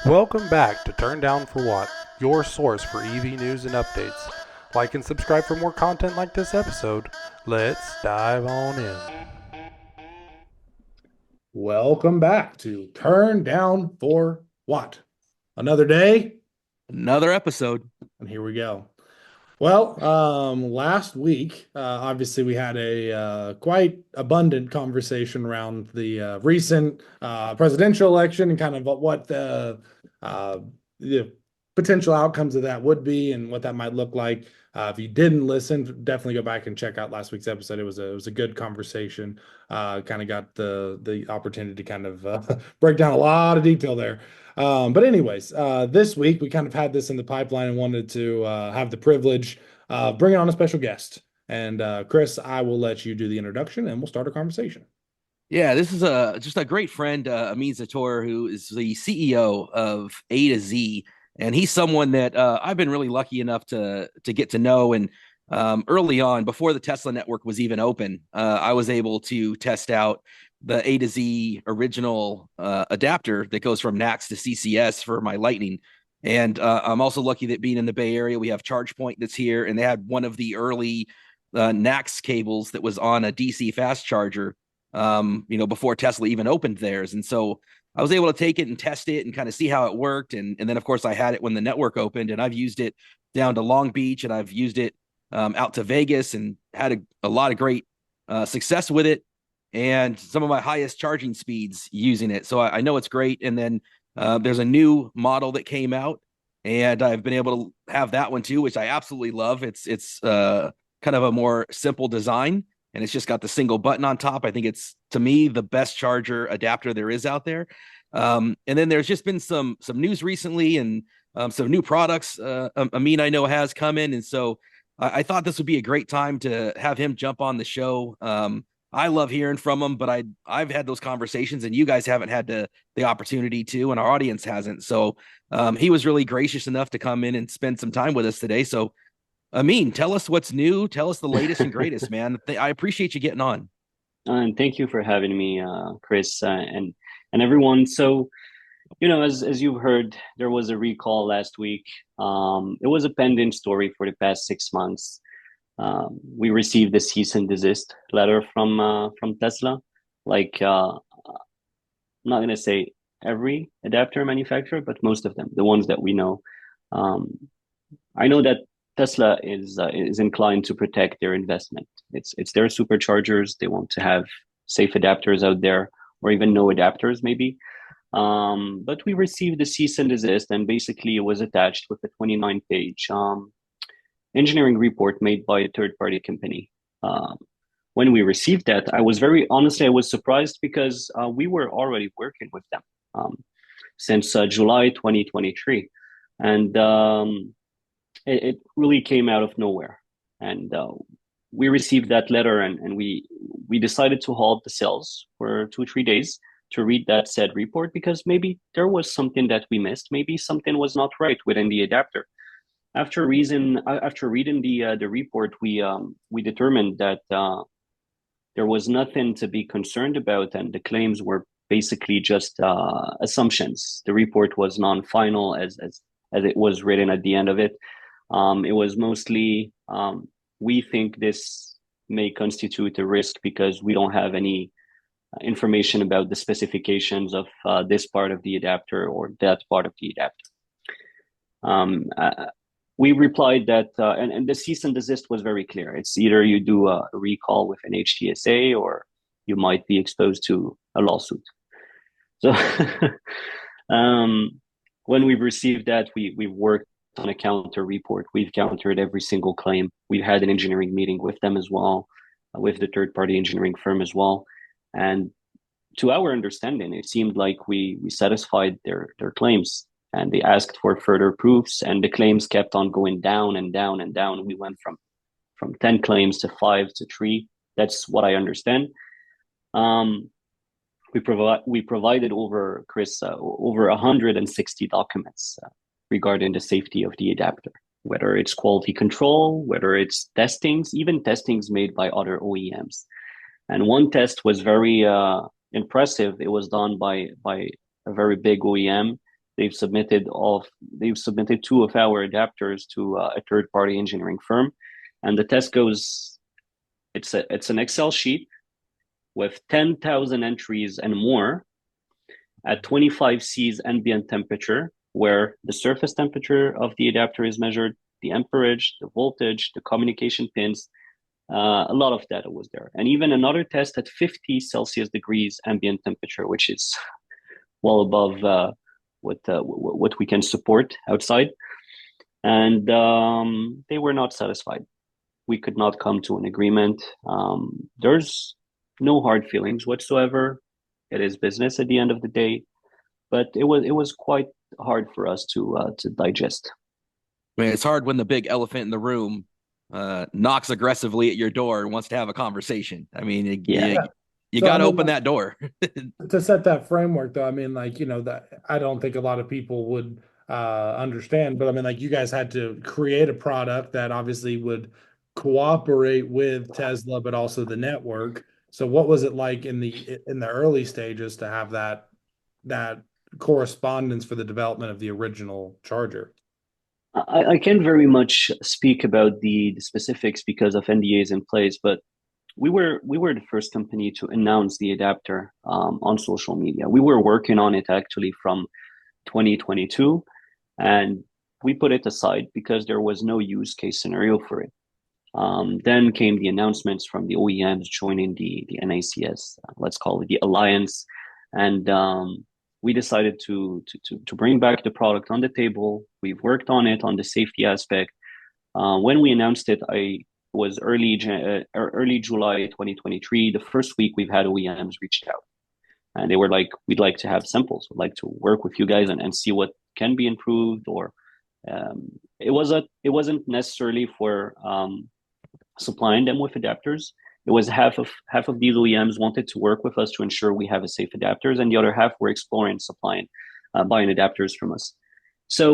Welcome back to Turn Down for What, your source for EV news and updates. Like and subscribe for more content like this episode. Let's dive on in. Welcome back to Turn Down for What? Another day, Another episode. and here we go. Well, last week, obviously, we had a quite abundant conversation around the recent presidential election and kind of what the potential outcomes of that would be and what that might look like. If you didn't listen, definitely go back and check out last week's episode. It was a good conversation. Kind of got the opportunity to kind of break down a lot of detail there. But anyways, this week we kind of had this in the pipeline and wanted to have the privilege of bringing on a special guest. And Chris, I will let you do the introduction and we'll start our conversation. Yeah, this is just a great friend, Amine Zitour, who is the CEO of A2Z, and he's someone that I've been really lucky enough to get to know. And early on, before the Tesla network was even open, I was able to test out the A2Z original adapter that goes from NACS to CCS for my Lightning. And I'm also lucky that being in the Bay Area, we have ChargePoint that's here, and they had one of the early NACS cables that was on a DC fast charger before Tesla even opened theirs. And so I was able to take it and test it and kind of see how it worked. And then, of course, I had it when the network opened, and I've used it down to Long Beach, and I've used it out to Vegas and had a lot of great success with it and some of my highest charging speeds using it. So I know it's great. And then there's a new model that came out, and I've been able to have that one too, which I absolutely love. It's kind of a more simple design, and it's just got the single button on top. I think it's, to me, the best charger adapter there is out there. And then there's just been some news recently, and some new products Amine, I know, has come in. And so I thought this would be a great time to have him jump on the show. I love hearing from him, but I've had those conversations, and you guys haven't had the opportunity to, and our audience hasn't. So he was really gracious enough to come in and spend some time with us today. So Amine, tell us what's new. Tell us the latest and greatest, man. I appreciate you getting on. And thank you for having me, Chris, and everyone. So, as you've heard, there was a recall last week. It was a pending story for the past 6 months. We received a cease and desist letter from Tesla. I'm not going to say every adapter manufacturer, but most of them, the ones that we know. I know that Tesla is inclined to protect their investment. It's their superchargers. They want to have safe adapters out there, or even no adapters, maybe. But we received the cease and desist, and basically it was attached with a 29-page engineering report made by a third-party company. When we received that, I was surprised because we were already working with them since July 2023, and it really came out of nowhere. And we received that letter, and we decided to halt the sales for 2 or 3 days to read that said report, because maybe there was something that we missed. Maybe something was not right within the adapter. After reading the report, we determined that there was nothing to be concerned about, and the claims were basically just assumptions. The report was non-final, as it was written at the end of it. It was mostly, we think this may constitute a risk because we don't have any information about the specifications of this part of the adapter or that part of the adapter. We replied that, and the cease and desist was very clear. It's either you do a recall with an HTSA, or you might be exposed to a lawsuit. So when we received that, we worked on a counter report. We've countered every single claim. We've had an engineering meeting with them as well, with the third-party engineering firm as well. And to our understanding, it seemed like we satisfied their claims, and they asked for further proofs, and the claims kept on going down and down and down. We went from 10 claims to 5 to 3. That's what I understand. We provided over 160 documents regarding the safety of the adapter, whether it's quality control, whether it's testings, even testings made by other OEMs. And one test was very impressive. It was done by a very big OEM. they've submitted two of our adapters to a third-party engineering firm, and the test goes. It's an Excel sheet with 10,000 entries and more at 25 C's ambient temperature, where the surface temperature of the adapter is measured, the amperage, the voltage, the communication pins. A lot of data was there. And even another test at 50 Celsius degrees ambient temperature, which is well above what we can support outside. And they were not satisfied. We could not come to an agreement. There's no hard feelings whatsoever. It is business at the end of the day, but it was quite hard for us to digest. I mean, it's hard when the big elephant in the room knocks aggressively at your door and wants to have a conversation. I mean, you got to open that door. To set that framework, though, I mean, like, that I don't think a lot of people would understand, but I mean, like, you guys had to create a product that obviously would cooperate with Tesla, but also the network. So what was it like in the early stages to have that correspondence for the development of the original charger? I can't very much speak about the specifics because of NDAs in place, but we were the first company to announce the adapter on social media. We were working on it actually from 2022, and we put it aside because there was no use case scenario for it. Then came the announcements from the OEMs joining the NACS, let's call it the alliance, and we decided to bring back the product on the table. We've worked on it on the safety aspect. When we announced it, I was early July 2023. The first week we've had OEMs reached out, and they were like, "We'd like to have samples. We'd like to work with you guys and see what can be improved." Or it wasn't necessarily for supplying them with adapters. It was half of these OEMs wanted to work with us to ensure we have a safe adapters, and the other half were exploring buying adapters from us. So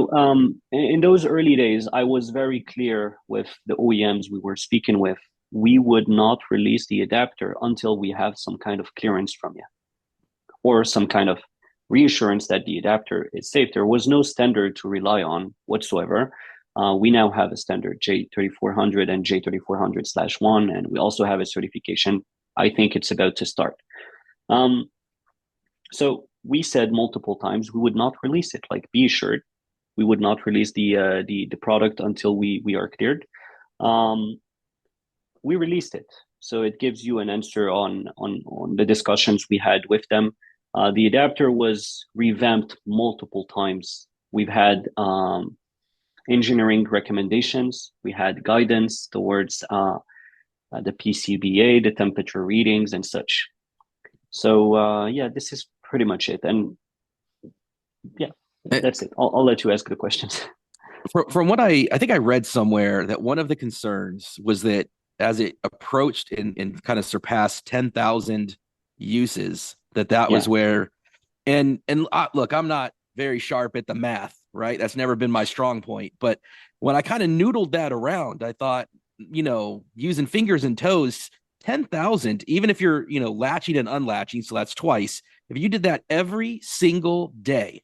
in those early days, I was very clear with the OEMs we were speaking with. We would not release the adapter until we have some kind of clearance from you, or some kind of reassurance that the adapter is safe. There was no standard to rely on whatsoever. We now have a standard J3400 and J3400/1, and we also have a certification. I think it's about to start. So we said multiple times we would not release it. Like, be assured, we would not release the product until we are cleared. We released it, so it gives you an answer on the discussions we had with them. The adapter was revamped multiple times. We've had engineering recommendations. We had guidance towards the PCBA, the temperature readings, and such. So this is pretty much it. And yeah, that's it. I'll let you ask the questions. From what I think I read somewhere that one of the concerns was that as it approached and kind of surpassed 10,000 uses, that was where, and look, I'm not very sharp at the math, right? That's never been my strong point. But when I kind of noodled that around, I thought, using fingers and toes, 10,000, even if you're, latching and unlatching, so that's twice. If you did that every single day,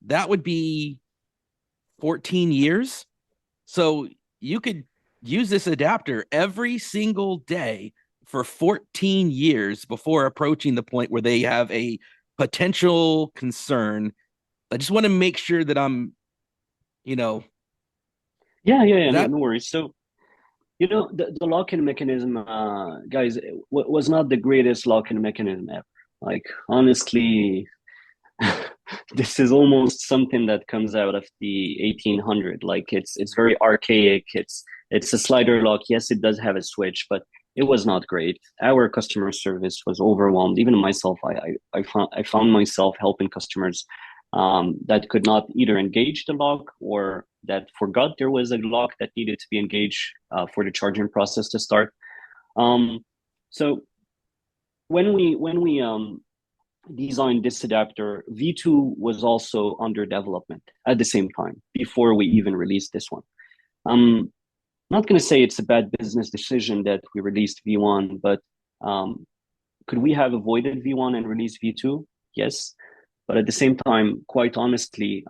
that would be 14 years. So you could use this adapter every single day for 14 years before approaching the point where they have a potential concern. I just want to make sure that I'm, No worries. So, the lock-in mechanism, guys, was not the greatest lock-in mechanism ever. Like, honestly, this is almost something that comes out of the 1800. Like, it's very archaic. It's a slider lock. Yes, it does have a switch, but it was not great. Our customer service was overwhelmed. Even myself, I found myself helping customers that could not either engage the lock or that forgot there was a lock that needed to be engaged for the charging process to start. So when we designed this adapter, V2 was also under development at the same time before we even released this one. I'm not going to say it's a bad business decision that we released V1, but could we have avoided V1 and released V2? Yes. But at the same time, quite honestly,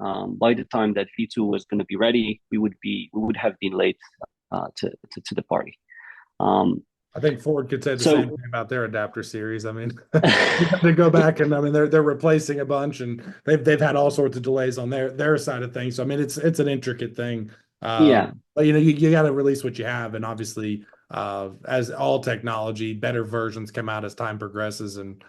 by the time that V2 was going to be ready, we would have been late to the party. I think Ford could say the So- same thing about their adapter series. I mean, you have to go back and I mean they're replacing a bunch and they've had all sorts of delays on their side of things. So I mean it's an intricate thing. Yeah. But you got to release what you have, and obviously as all technology, better versions come out as time progresses, and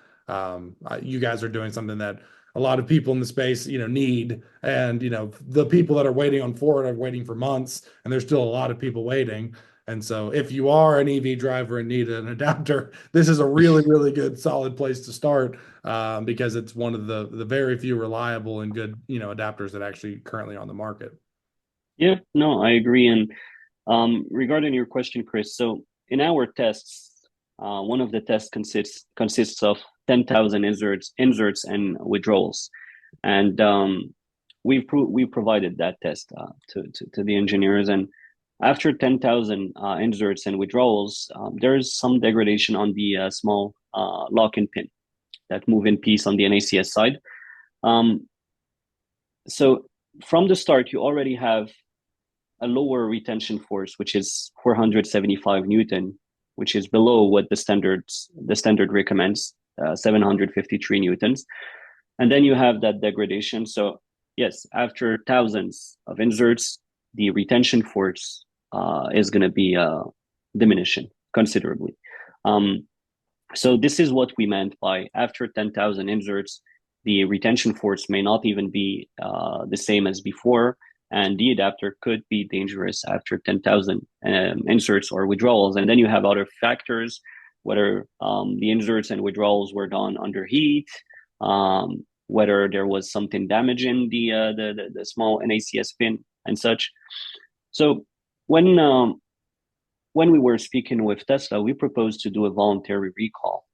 you guys are doing something that a lot of people in the space need, and the people that are waiting on Ford are waiting for months, and there's still a lot of people waiting. And so if you are an EV driver and need an adapter, this is a really, really good, solid place to start because it's one of the very few reliable and good, adapters that actually currently on the market. Yeah, no, I agree. And regarding your question, Chris, so in our tests, one of the tests consists of 10,000 inserts and withdrawals, and we provided that test to the engineers. And after 10,000 inserts and withdrawals, there is some degradation on the small lock-in pin, that move-in piece on the NACS side. So from the start, you already have a lower retention force, which is 475 Newton, which is below what the standard recommends, 753 Newtons. And then you have that degradation. So yes, after thousands of inserts, the retention force is going to be diminishing considerably. So this is what we meant by after 10,000 inserts, the retention force may not even be the same as before, and the adapter could be dangerous after 10,000 inserts or withdrawals. And then you have other factors, whether the inserts and withdrawals were done under heat, whether there was something damaging the small NACS pin and such. So when we were speaking with Tesla, we proposed to do a voluntary recall.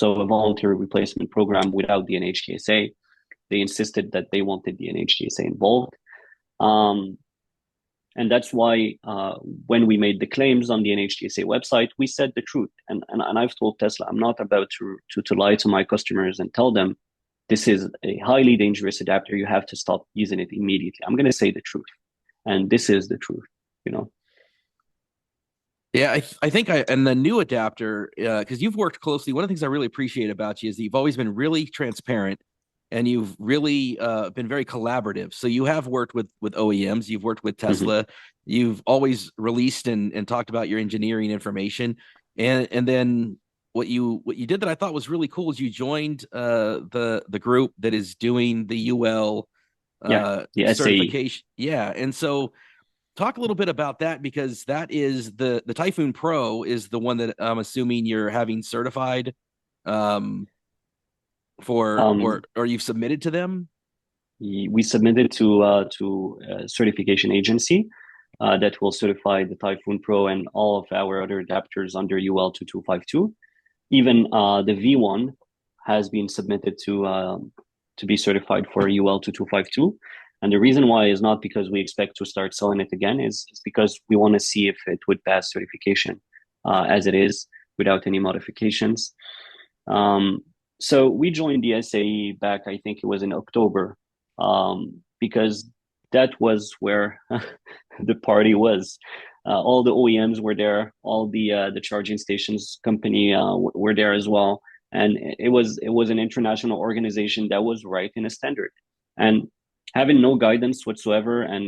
So a voluntary replacement program without the NHTSA. They insisted that they wanted the NHTSA involved. And that's why when we made the claims on the NHTSA website, we said the truth. And I've told Tesla, I'm not about to lie to my customers and tell them this is a highly dangerous adapter. You have to stop using it immediately. I'm going to say the truth. And this is the truth, Yeah, I think and the new adapter, because you've worked closely. One of the things I really appreciate about you is that you've always been really transparent, and you've really been very collaborative. So you have worked with OEMs, you've worked with Tesla, you've always released and talked about your engineering information, and then what you did that I thought was really cool is you joined the group that is doing the UL the certification. Yeah, and so talk a little bit about that, because that is the Typhoon Pro is the one that I'm assuming you're having certified or you've submitted to them. We submitted to a certification agency that will certify the Typhoon Pro and all of our other adapters under UL 2252. Even the V1 has been submitted to be certified for UL 2252. And the reason why is not because we expect to start selling it again, is because we want to see if it would pass certification as it is without any modifications. So we joined the SAE back, I think it was in October, because that was where the party was. All the OEMs were there, all the charging stations company were there as well, and it was an international organization that was writing a standard. And having no guidance whatsoever and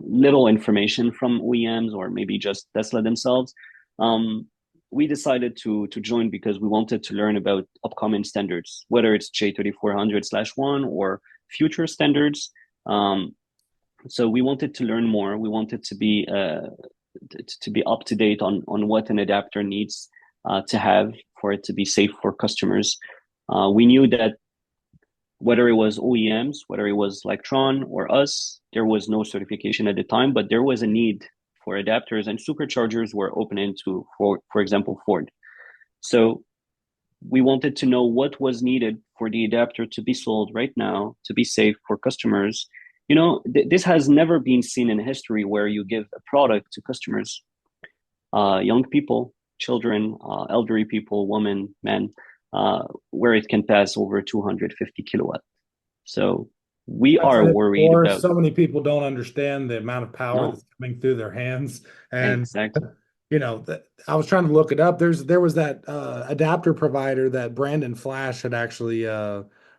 little information from OEMs or maybe just Tesla themselves, we decided to join because we wanted to learn about upcoming standards, whether it's J3400/1 or future standards. So we wanted to learn more. We wanted to be up to date on what an adapter needs to have for it to be safe for customers. We knew that whether it was OEMs, whether it was Electron or us, there was no certification at the time, but there was a need for adapters, and superchargers were open to, for example, Ford. So we wanted to know what was needed for the adapter to be sold right now, to be safe for customers. This has never been seen in history where you give a product to customers, young people, children, elderly people, women, men, where it can pass over 250 kilowatt. So we I've are said it worried before. about. So many people don't understand the amount of power No, that's coming through their hands, and exactly. I was trying to look it up. There was that adapter provider that Brandon Flash had actually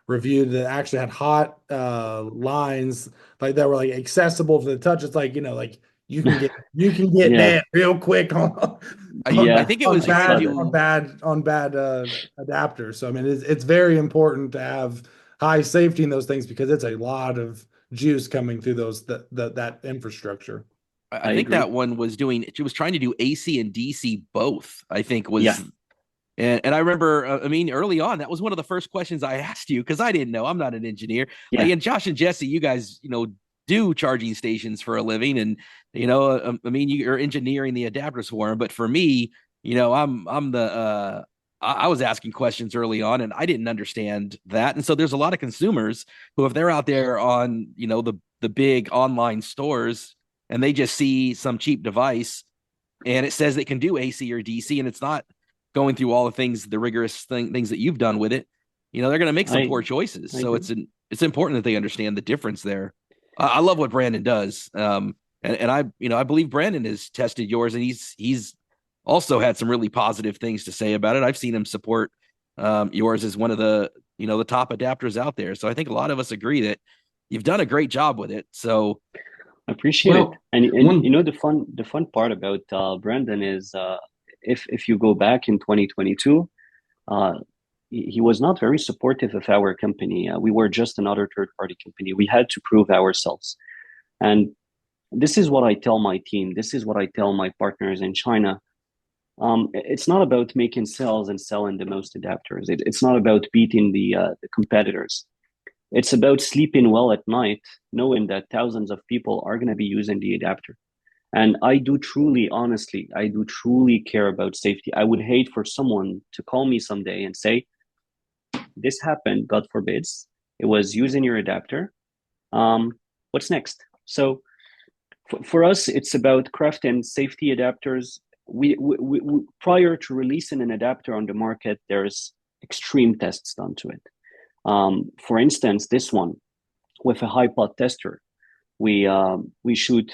reviewed that actually had hot lines like that were like accessible to the touch. It's like like you can get Yeah, dead real quick on I yeah, think it on was I trying saw bad that. on to. bad on bad adapters. So I mean, it's very important to have high safety in those things because it's a lot of juice coming through that infrastructure. I I think agree. that one was doing. She was trying to do AC and DC both. I think Yeah, was. And I remember, I mean, early on, that was one of the first questions I asked you because I didn't know. I'm not an engineer. yeah, And Josh and Jesse, you guys, do charging stations for a living, and I mean, you're engineering the adapters for them. But for me, I'm the I was asking questions early on, and I didn't understand that. And so there's a lot of consumers who, if they're out there on the big online stores, and they just see some cheap device, and it says it can do AC or DC, and it's not going through all the things, the rigorous things that you've done with it, they're going to make some I poor choices. I So agree. it's important that they understand the difference there. I love what Brandon does, and I believe Brandon has tested yours, and he's also had some really positive things to say about it. I've seen him support yours as one of the top adapters out there. So I think a lot of us agree that you've done a great job with it. So I appreciate it. Well, And one the fun part about Brandon is if you go back in 2022, uh, he was not very supportive of our company. We were just another third party company. We had to prove ourselves. And this is what I tell my team. This is what I tell my partners in China. It's not about making sales and selling the most adapters. It's not about beating the competitors. It's about sleeping well at night, knowing that thousands of people are going to be using the adapter. And I do truly, honestly, I do truly care about safety. I would hate for someone to call me someday and say, this happened, God forbids. It was using your adapter. What's next? So for us, it's about crafting safety adapters. We prior to releasing an adapter on the market, there's extreme tests done to it. For instance, this one with a high pot tester, we shoot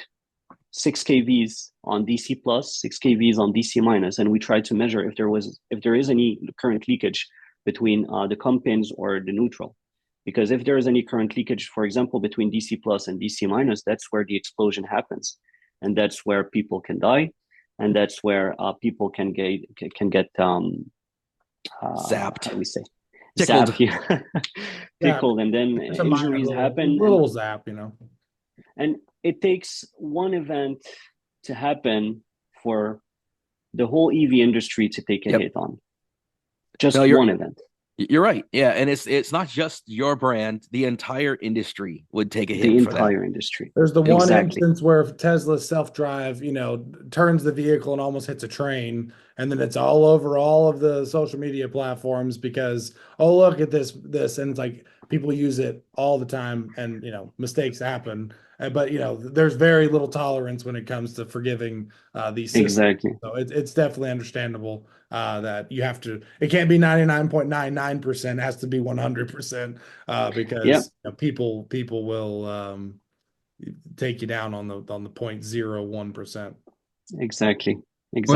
6 kVs on DC plus, 6 kVs on DC minus, and we try to measure if there is any current leakage between the comp pins or the neutral. Because if there is any current leakage, for example, between DC plus and DC minus, that's where the explosion happens, and that's where people can die, and that's where people can get zapped, how do we say tickled. zapped, yeah. Yeah, Tickled, and then it's a minor injuries little happen, little zap, and it takes one event to happen for the whole EV industry to take a Yep. hit on. No, Just one event. You're right. Yeah, and it's not just your brand; the entire industry would take a The hit for that. entire industry. There's the one Exactly. instance where Tesla's self-drive, turns the vehicle and almost hits a train, and then it's all over all of the social media platforms because, oh, look at this, and it's like people use it all the time, and mistakes happen. But there's very little tolerance when it comes to forgiving these systems. Exactly. So it's definitely understandable that you have to. It can't be 99.99%. It has to be 100% Yeah, because people will take you down on the 0.01%. exactly. Well,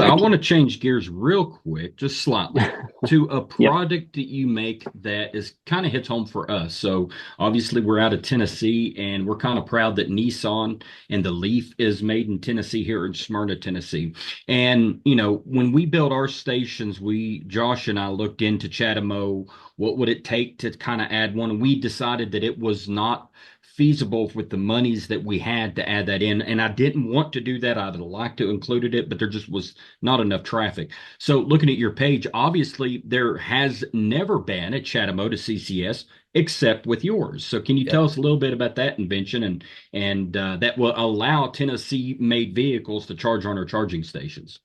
I Exactly. want to change gears real quick, just slightly, to a Yeah. product that you make that is kind of hits home for us. So obviously we're out of Tennessee, and we're kind of proud that Nissan and the Leaf is made in Tennessee here in Smyrna, Tennessee. And when we built our stations, Josh and I looked into Chatamo, what would it take to kind of add one, and we decided that it was not feasible with the monies that we had to add that in. And I didn't want to do that. I'd have liked to included it, but there just was not enough traffic. So looking at your page, obviously there has never been a Chattamoota CCS except with yours. So can you Yep. tell us a little bit about that invention and that will allow Tennessee made vehicles to charge on our charging stations?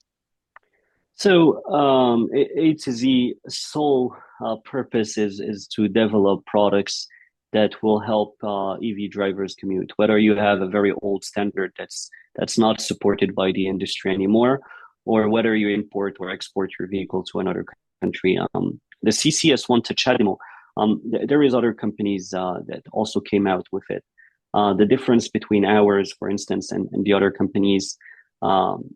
So A2Z sole purpose is to develop products that will help EV drivers commute. Whether you have a very old standard that's not supported by the industry anymore, or whether you import or export your vehicle to another country, The CCS1 to CHAdeMO, there is other companies that also came out with it. The difference between ours, for instance, and the other companies,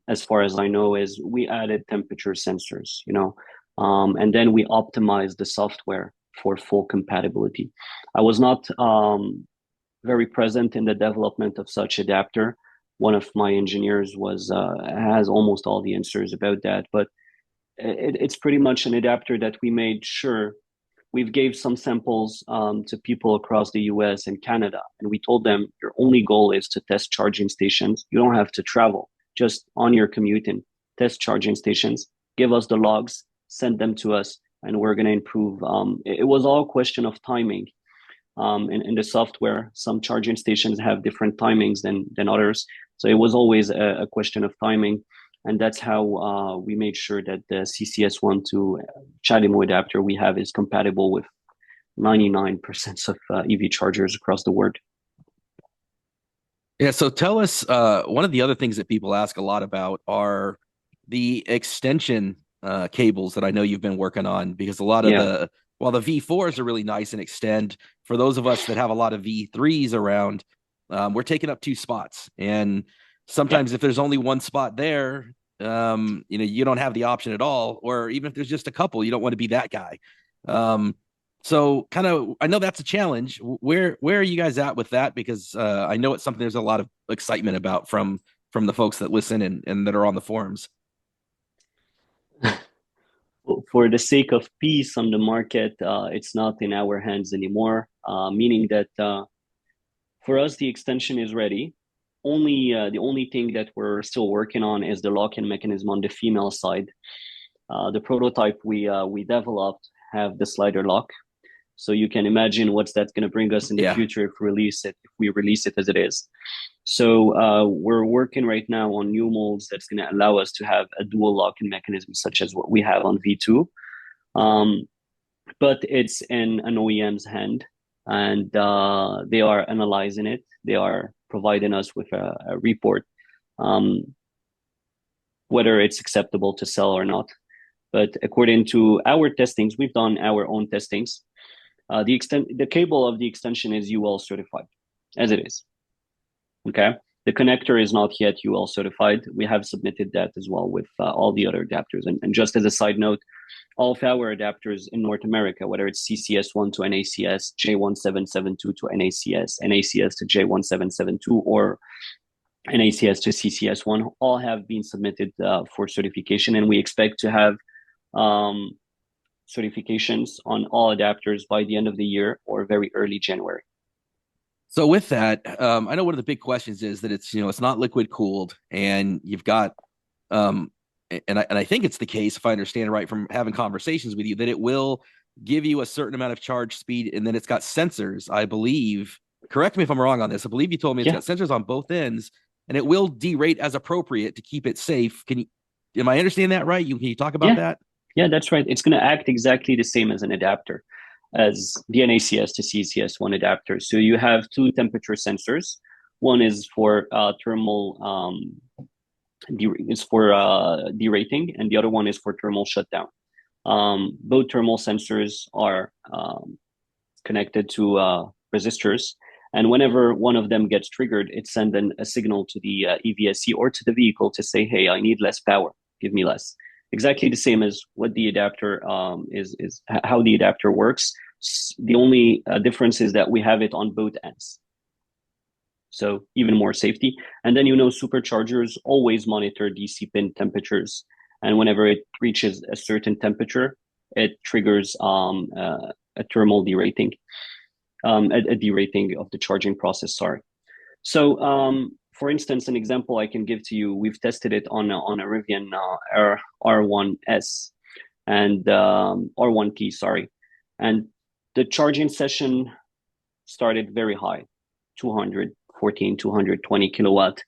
as far as I know, is we added temperature sensors, and then we optimized the software for full compatibility. I was not very present in the development of such adapter. One of my engineers has almost all the answers about that, but it's pretty much an adapter that we made sure we've gave some samples to people across the US and Canada, and we told them your only goal is to test charging stations. You don't have to travel, just on your commute and test charging stations, give us the logs, send them to us, and we're going to improve. It was all a question of timing. In the software, some charging stations have different timings than others. So it was always a question of timing. And that's how we made sure that the CCS1 to CHAdeMO adapter we have is compatible with 99% of EV chargers across the world. Yeah, so tell us, one of the other things that people ask a lot about are the extension cables that I know you've been working on, because a lot of while the V4s are really nice and extend, for those of us that have a lot of V3s around, we're taking up 2 spots. And sometimes if there's only 1 spot there, you don't have the option at all, or even if there's just a couple, you don't want to be that guy. So kind of, I know that's a challenge. Where are you guys at with that? Because I know it's something there's a lot of excitement about from the folks that listen and that are on the forums. For the sake of peace on the market, it's not in our hands anymore, meaning that for us, the extension is ready. The only thing that we're still working on is the lock-in mechanism on the female side. The prototype we developed have the slider lock, so you can imagine what's that's going to bring us in the future if we release it as it is. So we're working right now on new molds that's going to allow us to have a dual lock-in mechanism, such as what we have on V2. But it's in an OEM's hand, and they are analyzing it. They are providing us with a report, whether it's acceptable to sell or not. But according to our testings, we've done our own testings. The cable of the extension is UL certified, as it is. Okay. The connector is not yet UL certified. We have submitted that as well with all the other adapters. And just as a side note, all of our adapters in North America, whether it's CCS1 to NACS, J1772 to NACS, NACS to J1772, or NACS to CCS1, all have been submitted for certification. And we expect to have certifications on all adapters by the end of the year or very early January. So with that, I know one of the big questions is that it's not liquid cooled, and you've got, and I think it's the case, if I understand it right from having conversations with you, that it will give you a certain amount of charge speed, and then it's got sensors, I believe. Correct me if I'm wrong on this. I believe you told me it's got sensors on both ends, and it will derate as appropriate to keep it safe. Am I understanding that right? Can you talk about that? Yeah, that's right. It's going to act exactly the same as an adapter, as the NACS to CCS1 adapter. So you have 2 temperature sensors. One is for thermal derating, and the other one is for thermal shutdown. Both thermal sensors are connected to resistors, and whenever one of them gets triggered, it sends a signal to the EVSE or to the vehicle to say, "Hey, I need less power. Give me less." Exactly the same as what the adapter is how the adapter works. The only difference is that we have it on both ends. So even more safety. And then, superchargers always monitor DC pin temperatures. And whenever it reaches a certain temperature, it triggers a thermal derating, a derating of the charging process, sorry. So for instance, an example I can give to you, we've tested it on a Rivian R1S and R1T, sorry. And the charging session started very high, 214, 220 kilowatt.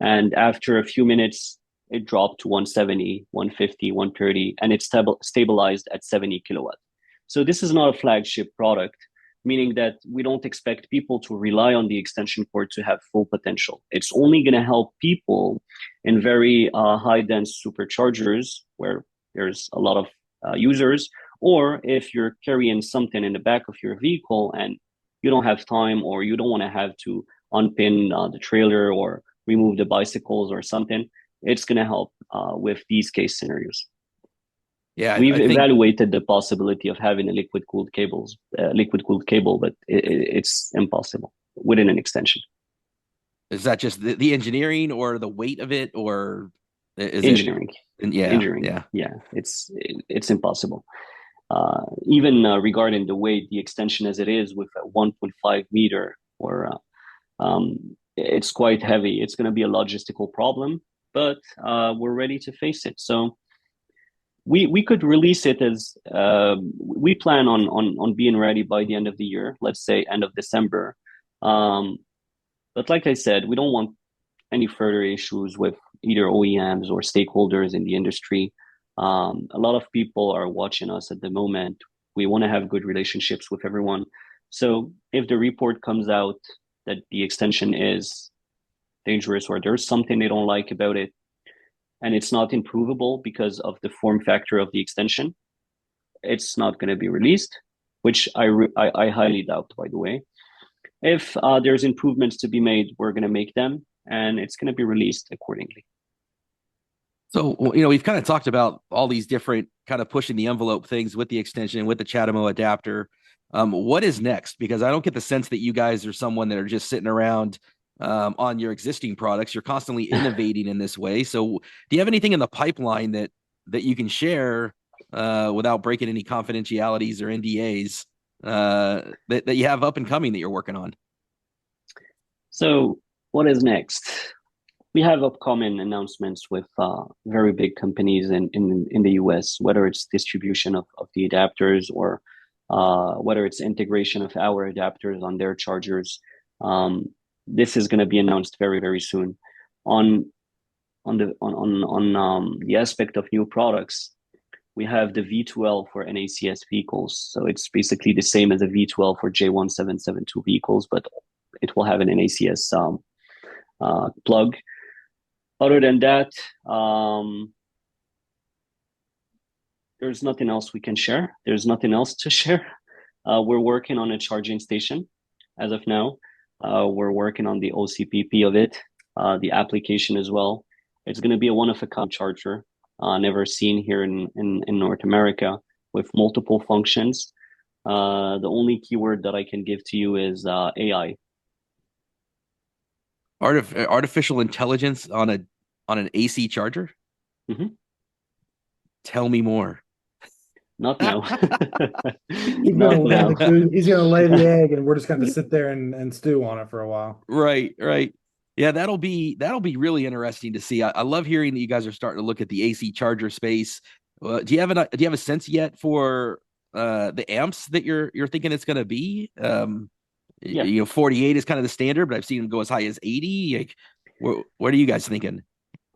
And after a few minutes, it dropped to 170, 150, 130, and it stabilized at 70 kilowatt. So this is not a flagship product, meaning that we don't expect people to rely on the extension cord to have full potential. It's only going to help people in very high dense superchargers where there's a lot of users, Or if you're carrying something in the back of your vehicle and you don't have time, or you don't want to have to unpin the trailer or remove the bicycles or something, it's going to help with these case scenarios. Yeah, We've I think evaluated the possibility of having a liquid cooled cable, but it's impossible within an extension. is that just the engineering or the weight of it, or is Engineering. it? Yeah, Engineering. Yeah, it's impossible. Even regarding the weight, the extension as it is with a 1.5 meter, or it's quite heavy. It's going to be a logistical problem, but we're ready to face it. So we could release it as we plan on being ready by the end of the year. Let's say end of December. But like I said, we don't want any further issues with either OEMs or stakeholders in the industry. A lot of people are watching us at the moment. We want to have good relationships with everyone. So if the report comes out that the extension is dangerous, or there's something they don't like about it, and it's not improvable because of the form factor of the extension, it's not going to be released, which I highly doubt, by the way. If there's improvements to be made, we're going to make them, and it's going to be released accordingly. So, we've kind of talked about all these different kind of pushing the envelope things with the extension, with the CHAdeMO adapter. What is next? Because I don't get the sense that you guys are someone that are just sitting around on your existing products. You're constantly innovating in this way. So do you have anything in the pipeline that you can share without breaking any confidentialities or NDAs that you have up and coming that you're working on? So what is next? We have upcoming announcements with very big companies in the US, whether it's distribution of the adapters, or whether it's integration of our adapters on their chargers. This is going to be announced very, very soon. On the aspect of new products, we have the V2L for NACS vehicles. So it's basically the same as a V2L for J1772 vehicles, but it will have an NACS plug. Other than that, there's nothing else we can share. There's nothing else to share. We're working on a charging station as of now. We're working on the OCPP of it, the application as well. It's going to be a one-of-a-kind charger, never seen here in North America, with multiple functions. The only keyword that I can give to you is AI. Artificial intelligence on an AC charger? Mm-hmm. Tell me more. Not now. He's gonna lay the egg, and we're just gonna sit there and stew on it for a while. Right. Yeah, that'll be really interesting to see. I love hearing that you guys are starting to look at the AC charger space. Do you have a sense yet for the amps that you're thinking it's going to be? Yeah. 48 is kind of the standard, but I've seen them go as high as 80. Like, what are you guys thinking?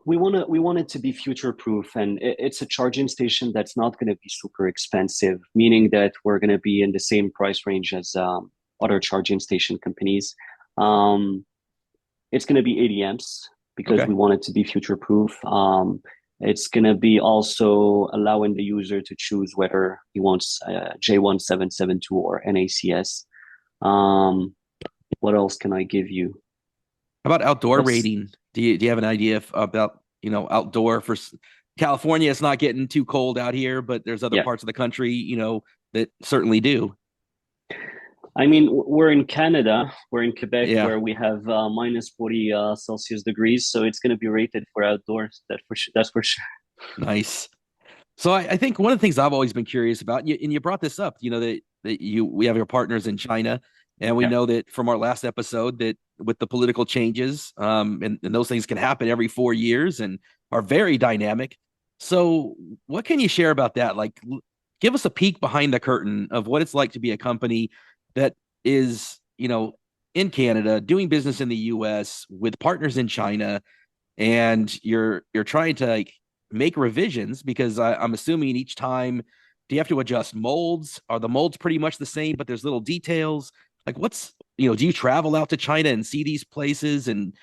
We want it to be future proof, and it's a charging station that's not going to be super expensive, meaning that we're going to be in the same price range as other charging station companies. It's going to be 80 amps because we want it to be future proof. It's going to be also allowing the user to choose whether he wants J1772 or NACS. What else can I give you? How about outdoor rating? Do you have an idea about outdoor for California? It's not getting too cold out here, but there's other parts of the country that certainly do. I mean, we're in Canada, we're in Quebec, where we have minus 40 Celsius degrees, so it's going to be rated for outdoors. That's for sure. Nice. So I think one of the things I've always been curious about, and you brought this up, that we have your partners in China. And we know that from our last episode that with the political changes, and those things can happen every 4 years and are very dynamic. So what can you share about that? Like, give us a peek behind the curtain of what it's like to be a company that is, in Canada, doing business in the US with partners in China, and you're trying to make revisions, because I'm assuming each time, do you have to adjust molds? Are the molds pretty much the same, but there's little details? Like, do you travel out to China and see these places? And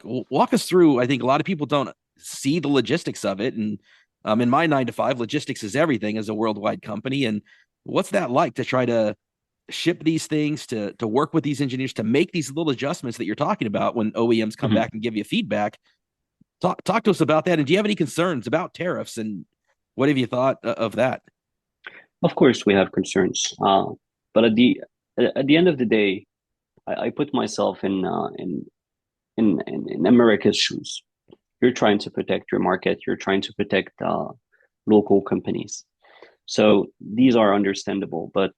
walk us through. I think a lot of people don't see the logistics of it. And In my 9 to 5, logistics is everything as a worldwide company. And what's that like to try to ship these things, to work with these engineers, to make these little adjustments that you're talking about when OEMs come back and give you feedback? Talk to us about that. And do you have any concerns about tariffs, and what have you thought of that? Of course, we have concerns, but at the end of the day, I put myself in America's shoes. You're trying to protect your market. You're trying to protect local companies. So these are understandable, but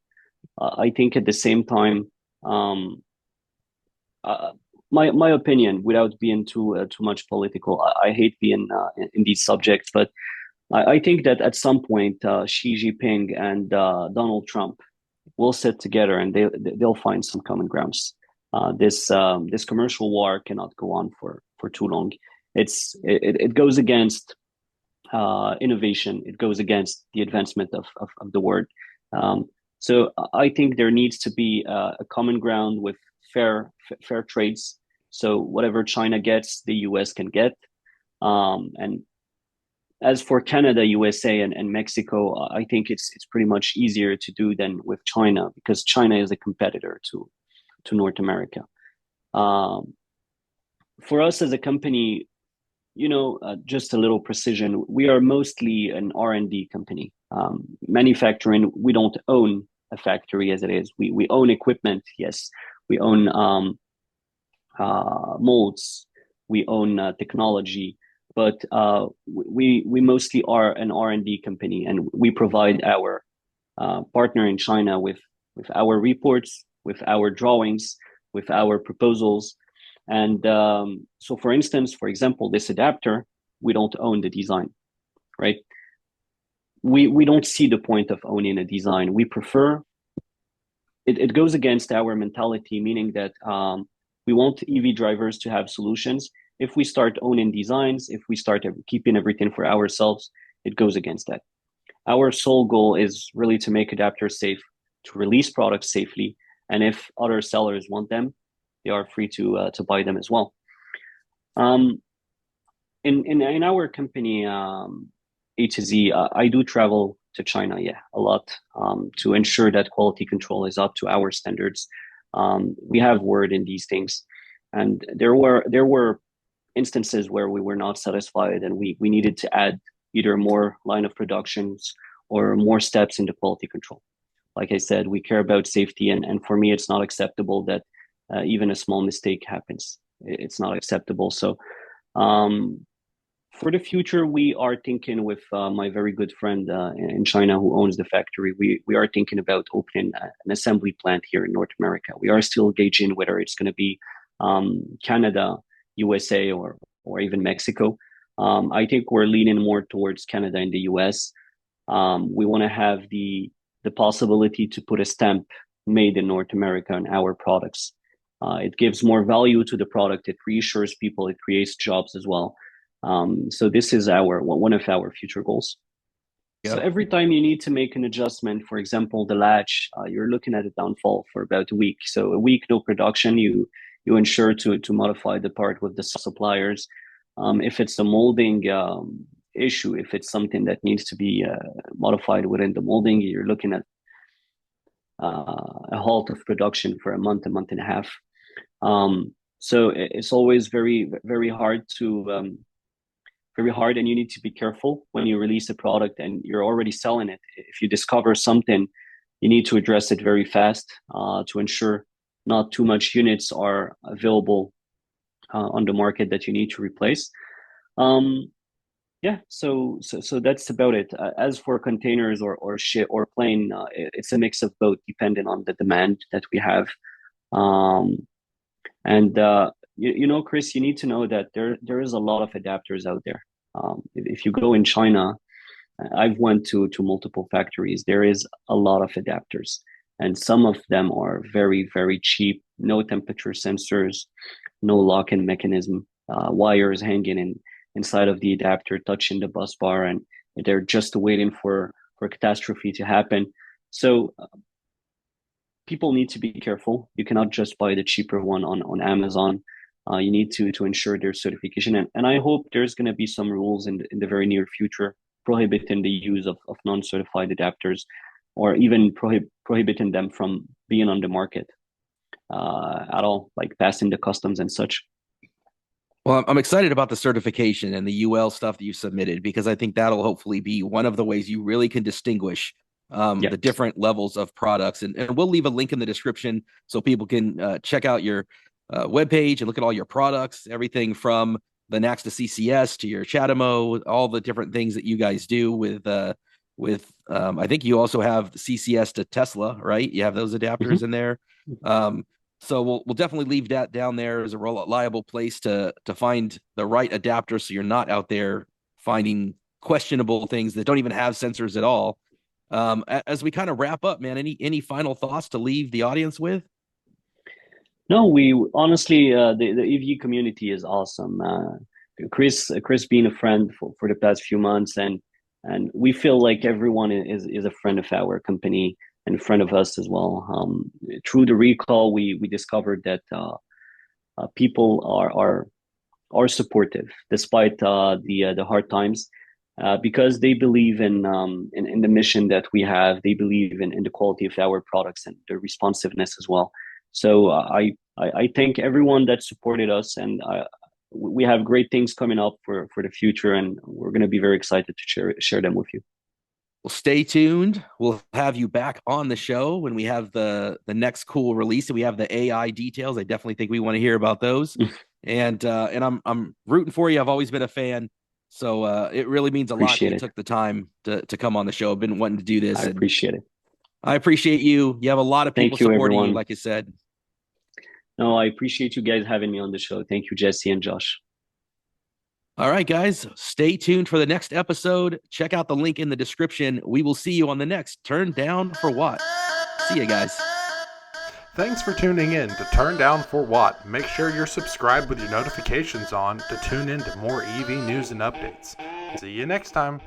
I think at the same time, my opinion, without being too much political, I hate being in these subjects, but I think that at some point, Xi Jinping and Donald Trump will sit together and they'll find some common grounds. This commercial war cannot go on for too long. It goes against innovation. It goes against the advancement of the world. So I think there needs to be a common ground with fair trades. So whatever China gets, the US can get. And as for Canada, USA, and Mexico, I think it's pretty much easier to do than with China, because China is a competitor to North America. For us as a company, just a little precision, we are mostly an R&D company. Manufacturing, we don't own a factory as it is. We own equipment, yes. We own molds. We own technology. But we mostly are an R&D company, and we provide our partner in China with our reports, with our drawings, with our proposals. And so, for example, this adapter, we don't own the design, right? We don't see the point of owning a design. We prefer, it goes against our mentality, meaning that we want EV drivers to have solutions. If we start owning designs, if we start keeping everything for ourselves, it goes against that. Our sole goal is really to make adapters safe, to release products safely, and if other sellers want them, they are free to buy them as well. In our company, A2Z, I do travel to China, a lot, to ensure that quality control is up to our standards. We have word in these things, and there were instances where we were not satisfied, and we needed to add either more line of productions or more steps into quality control. Like I said, we care about safety, and for me, it's not acceptable that even a small mistake happens. It's not acceptable. So for the future, we are thinking with my very good friend in China who owns the factory, we are thinking about opening an assembly plant here in North America. We are still gauging whether it's going to be Canada, USA, or even Mexico. I think we're leaning more towards Canada and the US. We want to have the possibility to put a stamp made in North America on our products. It gives more value to the product. It reassures people. It creates jobs as well. So this is one of our future goals. Yep. So every time you need to make an adjustment, for example, the latch, you're looking at a downfall for about a week. So a week, no production, you ensure to modify the part with the suppliers. If it's a molding issue, if it's something that needs to be modified within the molding, you're looking at a halt of production for a month and a half. So it's always very, very hard and you need to be careful when you release a product and you're already selling it. If you discover something, you need to address it very fast to ensure not too much units are available on the market that you need to replace. So that's about it. As for containers or ship or plane, it's a mix of both, depending on the demand that we have. Chris, you need to know that there is a lot of adapters out there. If you go in China, I've went to multiple factories. There is a lot of adapters, and some of them are very, very cheap. No temperature sensors, no lock-in mechanism, wires hanging inside of the adapter, touching the bus bar, and they're just waiting for catastrophe to happen. So people need to be careful. You cannot just buy the cheaper one on Amazon. You need to ensure their certification. And I hope there's going to be some rules in the very near future prohibiting the use of non-certified adapters, or even prohibiting them from being on the market at all, like passing the customs and such. Well, I'm excited about the certification and the UL stuff that you submitted, because I think that'll hopefully be one of the ways you really can distinguish the different levels of products. And we'll leave a link in the description so people can check out your webpage and look at all your products, everything from the Nax to CCS to your Chatamo, all the different things that you guys do with I think you also have the CCS to Tesla, right? You have those adapters in there. So we'll definitely leave that down there as a reliable place to find the right adapter, so you're not out there finding questionable things that don't even have sensors at all. As we kind of wrap up, man, any final thoughts to leave the audience with? No, we honestly, the EV community is awesome. Chris being a friend for the past few months, and we feel like everyone is a friend of our company and a friend of us as well. Through the recall, we discovered that people are supportive despite the hard times, because they believe in the mission that we have. They believe in the quality of our products and the responsiveness as well. So I thank everyone that supported us, and we have great things coming up for the future, and we're going to be very excited to share them with you. Well, stay tuned. We'll have you back on the show when we have the next cool release, and we have the AI details. I definitely think we want to hear about those. and I'm rooting for you. I've always been a fan, so it really means a lot that you took the time to come on the show. I've been wanting to do this. I appreciate it. I appreciate you. You have a lot of people supporting everyone. you, like you said. No, I appreciate you guys having me on the show. Thank you, Jesse and Josh. All right, guys, stay tuned for the next episode. Check out the link in the description. We will see you on the next Turn Down for What. See you guys. Thanks for tuning in to Turn Down for What. Make sure you're subscribed with your notifications on to tune in to more EV news and updates. See you next time.